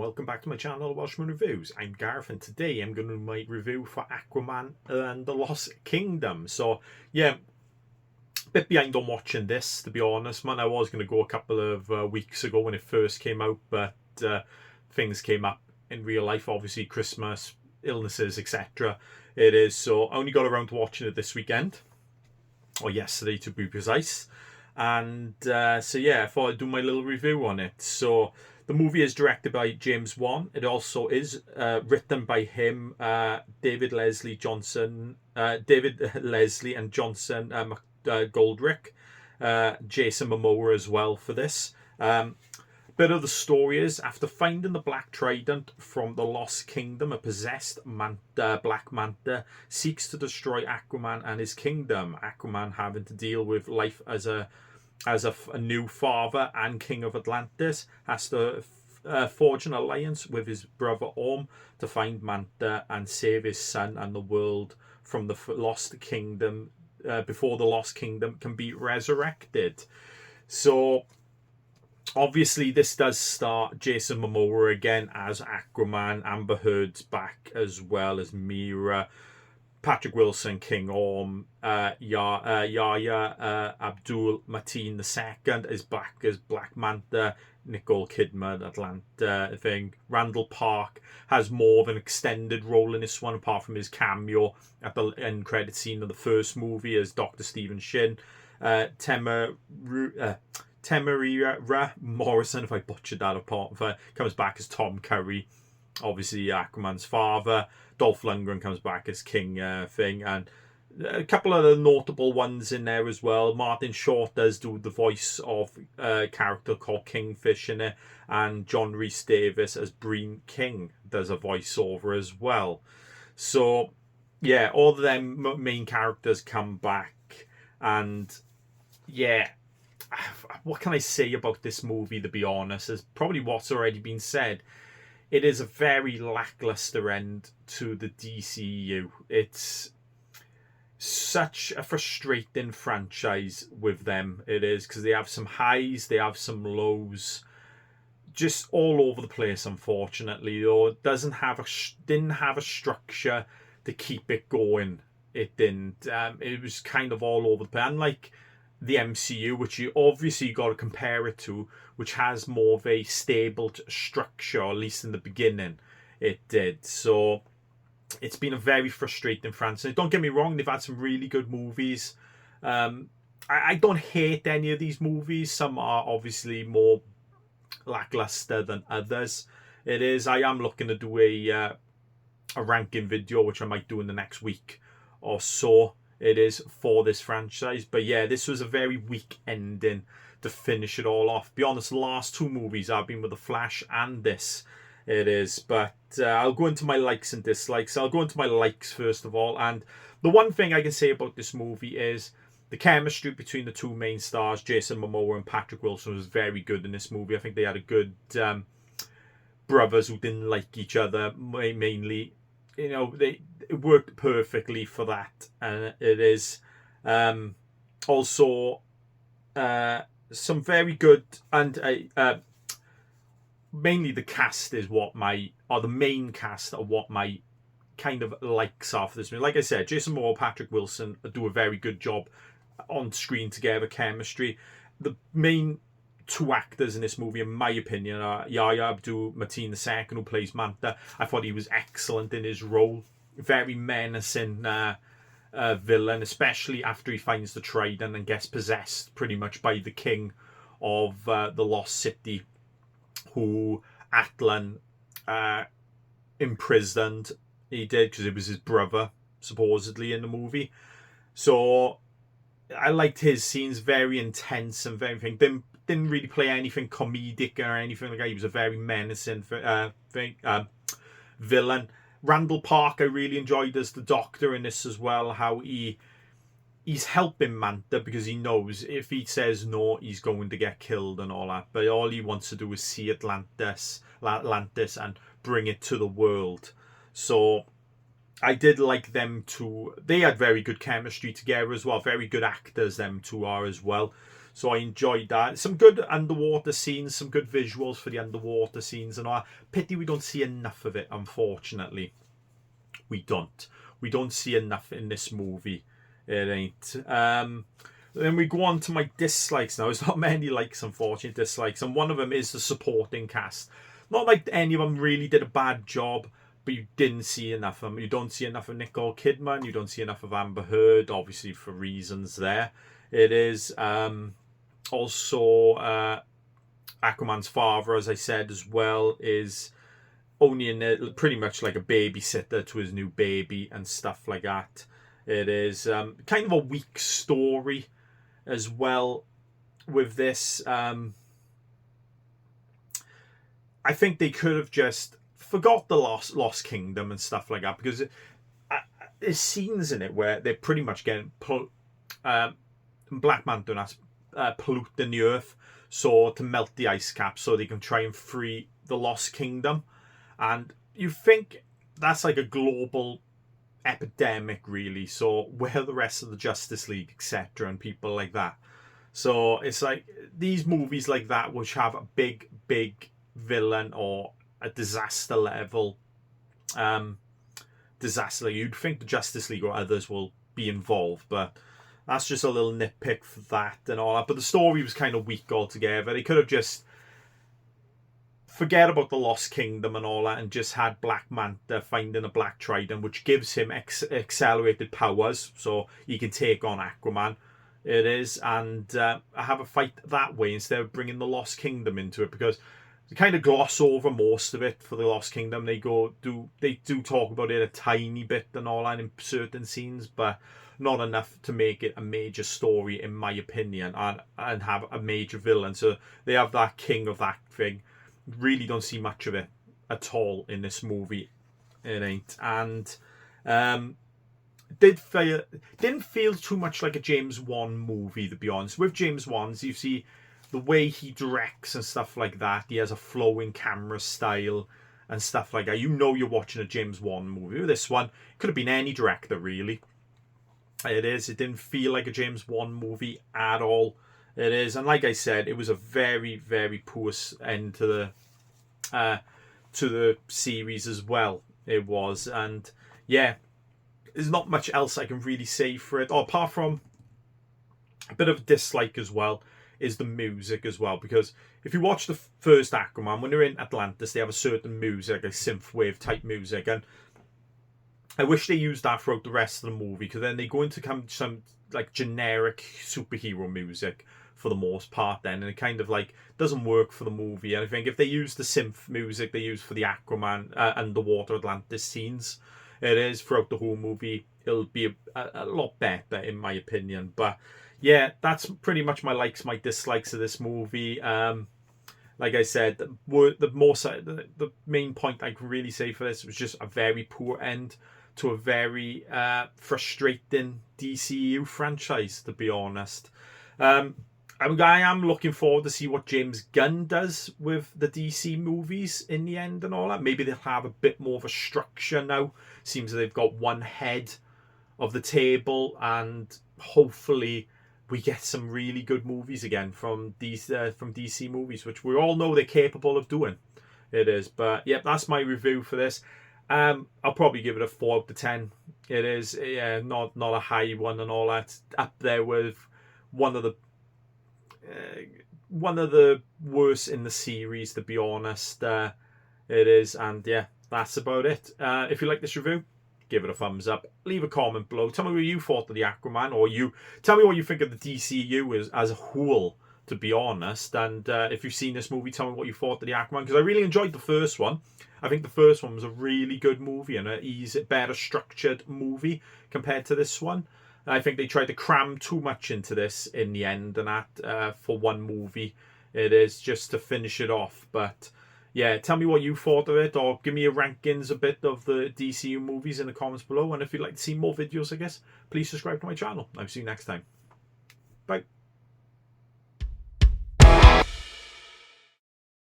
welcome back to my channel, Welshman Reviews. I'm Gareth, and today I'm going to do my review for Aquaman and the Lost Kingdom. So, yeah, a bit behind on watching this, to be honest, man. I was going to go a couple of weeks ago when it first came out, but things came up in real life, obviously Christmas, illnesses, etc. It is, so I only got around to watching it this weekend, or yesterday to be precise. And so yeah, I thought I'd do my little review on it. So the movie is directed by James Wan. It also is written by him, David Leslie and Johnson, Goldrick, Jason Momoa as well for this. Bit of the story is, after finding the Black Trident from the Lost Kingdom, a possessed Black Manta seeks to destroy Aquaman and his kingdom. Aquaman, having to deal with life as a new father and king of Atlantis, has to forge an alliance with his brother Orm to find Manta and save his son and the world from the Lost Kingdom before the Lost Kingdom can be resurrected. So obviously, this does start Jason Momoa again as Aquaman. Amber Heard's back as well as Mira. Patrick Wilson, King Orm. Yahya Abdul-Mateen II is back as Black Manta. Nicole Kidman, Atlanta thing. Randall Park has more of an extended role in this one, apart from his cameo at the end credit scene of the first movie as Dr. Stephen Shin. Temuera Morrison, if I butchered that apart, comes back as Tom Curry, obviously Aquaman's father. Dolph Lundgren comes back as King Thing, and a couple of the notable ones in there as well. Martin Short does do the voice of a character called Kingfish in it, and John Rhys Davis as Breen King does a voiceover as well. So yeah, all of them main characters come back, and yeah, what can I say about this movie, to be honest? Is probably what's already been said. It is a very lackluster end to the DCEU. It's such a frustrating franchise with them. It is, because they have some highs, they have some lows, just all over the place, unfortunately. Though it didn't have a structure to keep it going. It didn't. It was kind of all over the place. Unlike the MCU, which you obviously got to compare it to, which has more of a stable structure, or at least in the beginning it did. So it's been a very frustrating franchise. Don't get me wrong, they've had some really good movies. I don't hate any of these movies. Some are obviously more lackluster than others. It is. I am looking to do a ranking video, which I might do in the next week or so. It is for this franchise. But yeah, this was a very weak ending to finish it all off. Be honest, the last two movies I've been with The Flash and this. It is. But I'll go into my likes and dislikes. I'll go into my likes first of all. And the one thing I can say about this movie is the chemistry between the two main stars, Jason Momoa and Patrick Wilson, was very good in this movie. I think they had a good brothers who didn't like each other, mainly. You know, it worked perfectly for that. And it is also some very good, and mainly the cast is the main cast are what my kind of likes are for this movie. Like I said, Jason Momoa and Patrick Wilson do a very good job on screen together, chemistry. The main two actors in this movie, in my opinion, are Yahya Abdul-Mateen II, who plays Manta. I thought he was excellent in his role. Very menacing villain, especially after he finds the Trident and gets possessed pretty much by the king of the Lost City, who Atlan imprisoned. He did, because it was his brother, supposedly, in the movie. So I liked his scenes, very intense and very thing. Didn't really play anything comedic or anything like that. He was a very menacing villain. Randall Park I really enjoyed as the Doctor in this as well. How he's helping Manta because he knows if he says no, he's going to get killed and all that. But all he wants to do is see Atlantis and bring it to the world. So I did like them two. They had very good chemistry together as well. Very good actors, them two are as well. So I enjoyed that. Some good underwater scenes, some good visuals for the underwater scenes and all. Pity we don't see enough of it, unfortunately. We don't see enough in this movie. It ain't. Then we go on to my dislikes now. There's not many likes, unfortunately, dislikes. And one of them is the supporting cast. Not like any of them really did a bad job, but you didn't see enough of them. You don't see enough of Nicole Kidman. You don't see enough of Amber Heard, obviously for reasons there. It is also Aquaman's father, as I said, as well, is only in it pretty much like a babysitter to his new baby and stuff like that. It is kind of a weak story as well with this. I think they could have just forgot the Lost Kingdom and stuff like that, because there's scenes in it where they're pretty much getting Black Manta has polluting the earth so to melt the ice cap so they can try and free the Lost Kingdom. And you think that's like a global epidemic, really. So where are the rest of the Justice League, etc., and people like that? So it's like these movies like that, which have a big villain or a disaster level disaster. You'd think the Justice League or others will be involved, but that's just a little nitpick for that and all that. But the story was kind of weak altogether. They could have just forget about the Lost Kingdom and all that and just had Black Manta finding a Black Trident, which gives him accelerated powers, so he can take on Aquaman. It is, and have a fight that way instead of bringing the Lost Kingdom into it, because they kind of gloss over most of it for the Lost Kingdom. They do talk about it a tiny bit and all that in certain scenes, but not enough to make it a major story, in my opinion, and have a major villain. So they have that king of that thing. Really don't see much of it at all in this movie. It ain't. And didn't feel too much like a James Wan movie, to be honest. With James Wan's, you see the way he directs and stuff like that. He has a flowing camera style and stuff like that. You know you're watching a James Wan movie. With this one, it could have been any director, really. It is. It didn't feel like a James Wan movie at all. It is, and like I said, it was a very poor end to the series as well. It was, and yeah, there's not much else I can really say for it. Apart from a bit of a dislike as well is the music as well, because if you watch the first Aquaman, when they're in Atlantis, they have a certain music, like synthwave type music, and I wish they used that throughout the rest of the movie, because then they go into some like generic superhero music for the most part then, and it kind of like doesn't work for the movie. And I think if they use the synth music they use for the Aquaman underwater Atlantis scenes, it is throughout the whole movie, it'll be a lot better in my opinion. But yeah, that's pretty much my likes, my dislikes of this movie. Like I said, the main point I can really say for this was just a very poor end to a very frustrating DCEU franchise, to be honest. I am looking forward to see what James Gunn does with the DC movies in the end and all that. Maybe they'll have a bit more of a structure now. Seems like they've got one head of the table, and hopefully we get some really good movies again from DC movies, which we all know they're capable of doing. It is, but yeah, that's my review for this. I'll probably give it a 4 out of 10. It is, yeah, not a high one and all that. Up there with one of the worst in the series, to be honest. It is, and yeah, that's about it. If you like this review, give it a thumbs up. Leave a comment below. Tell me what you thought of the Aquaman, or tell me what you think of the DCU as a whole, to be honest. And if you've seen this movie, tell me what you thought of the Aquaman, because I really enjoyed the first one. I think the first one was a really good movie and a better structured movie compared to this one. I think they tried to cram too much into this in the end, and that for one movie. It is, just to finish it off. But yeah, tell me what you thought of it, or give me your rankings a bit of the DCU movies in the comments below. And if you'd like to see more videos, I guess, please subscribe to my channel. I'll see you next time. Bye.